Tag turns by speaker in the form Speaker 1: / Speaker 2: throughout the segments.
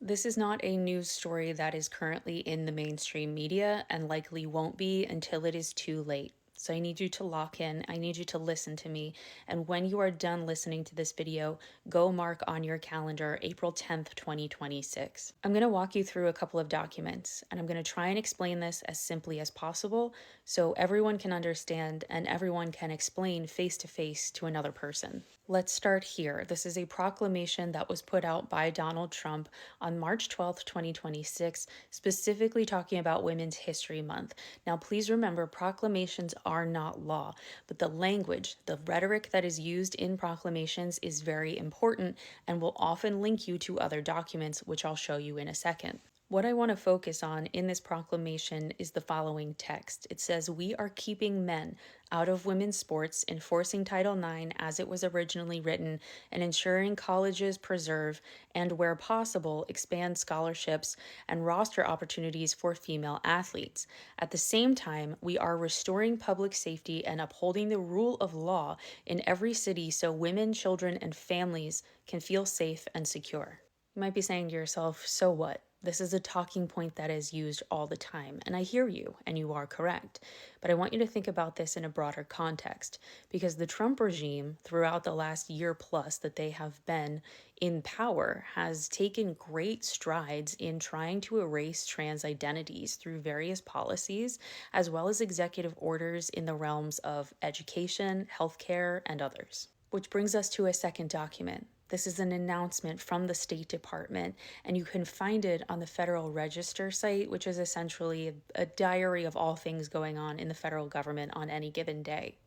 Speaker 1: This is not a news story that is currently in the mainstream media and likely won't be until it is too late. So I need you to lock in, I need you to listen to me, and when you are done listening to this video, go mark on your calendar April 10th, 2026. I'm going to walk you through a couple of documents, and I'm going to try and explain this as simply as possible so everyone can understand and everyone can explain face to face to another person. Let's start here. This is a proclamation that was put out by Donald Trump on March 12th, 2026, specifically talking about Women's History Month. Now, please remember, proclamations are not law, but the language, the rhetoric that is used in proclamations is very important and will often link you to other documents, which I'll show you in a second. What I want to focus on in this proclamation is the following text. It says, "We are keeping men out of women's sports, enforcing Title IX as it was originally written, and ensuring colleges preserve and, where possible, expand scholarships and roster opportunities for female athletes. At the same time, we are restoring public safety and upholding the rule of law in every city so women, children, and families can feel safe and secure." You might be saying to yourself, so what? This is a talking point that is used all the time, and I hear you, and you are correct. But I want you to think about this in a broader context, because the Trump regime, throughout the last year plus that they have been in power, has taken great strides in trying to erase trans identities through various policies, as well as executive orders in the realms of education, healthcare, and others. Which brings us to a second document. This is an announcement from the State Department, and you can find it on the Federal Register site, which is essentially a diary of all things going on in the federal government on any given day.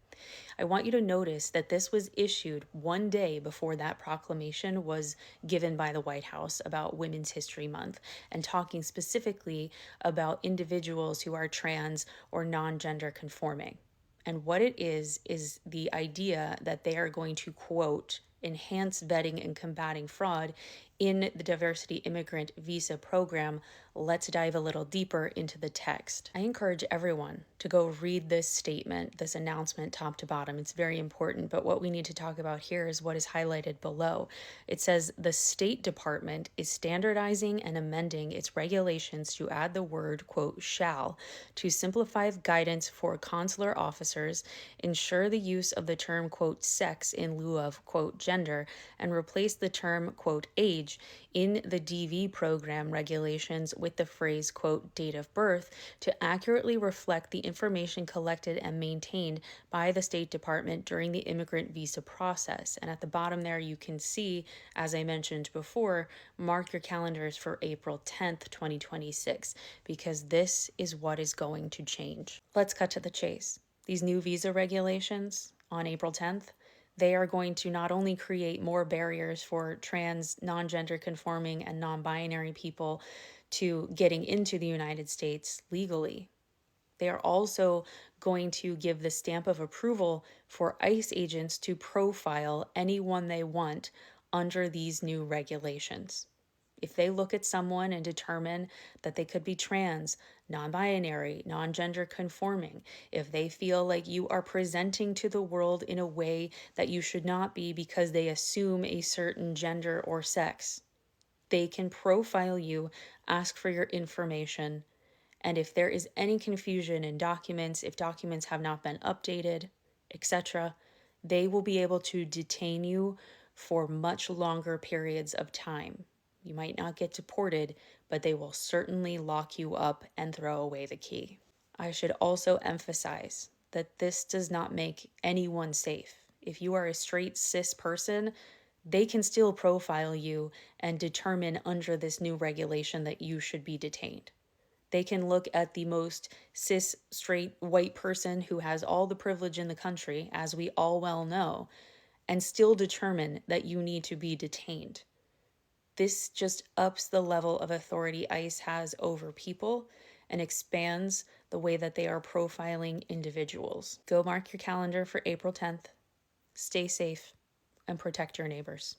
Speaker 1: I want you to notice that this was issued one day before that proclamation was given by the White House about Women's History Month, and talking specifically about individuals who are trans or non-gender conforming. And what it is the idea that they are going to, quote, enhance vetting and combating fraud in the diversity immigrant visa program. Let's dive a little deeper into the text. I encourage everyone to go read this statement, this announcement top to bottom. It's very important, but what we need to talk about here is what is highlighted below. It says the State Department is standardizing and amending its regulations to add the word, quote, shall, to simplify guidance for consular officers, ensure the use of the term, quote, sex in lieu of, quote, gender, and replace the term, quote, age in the DV program regulations with the phrase, quote, date of birth, to accurately reflect the information collected and maintained by the State Department during the immigrant visa process. And at the bottom there, you can see, as I mentioned before, mark your calendars for April 10th, 2026, because this is what is going to change. Let's cut to the chase. These new visa regulations on April 10th, they are going to not only create more barriers for trans, non-gender conforming, and non-binary people to getting into the United States legally, they are also going to give the stamp of approval for ICE agents to profile anyone they want under these new regulations. If they look at someone and determine that they could be trans, non-binary, non-gender conforming, if they feel like you are presenting to the world in a way that you should not be because they assume a certain gender or sex, they can profile you, ask for your information, and if there is any confusion in documents, if documents have not been updated, etc., they will be able to detain you for much longer periods of time. You might not get deported, but they will certainly lock you up and throw away the key. I should also emphasize that this does not make anyone safe. If you are a straight cis person, they can still profile you and determine under this new regulation that you should be detained. They can look at the most cis, straight, white person who has all the privilege in the country, as we all well know, and still determine that you need to be detained. This just ups the level of authority ICE has over people and expands the way that they are profiling individuals. Go mark your calendar for April 10th. Stay safe and protect your neighbors.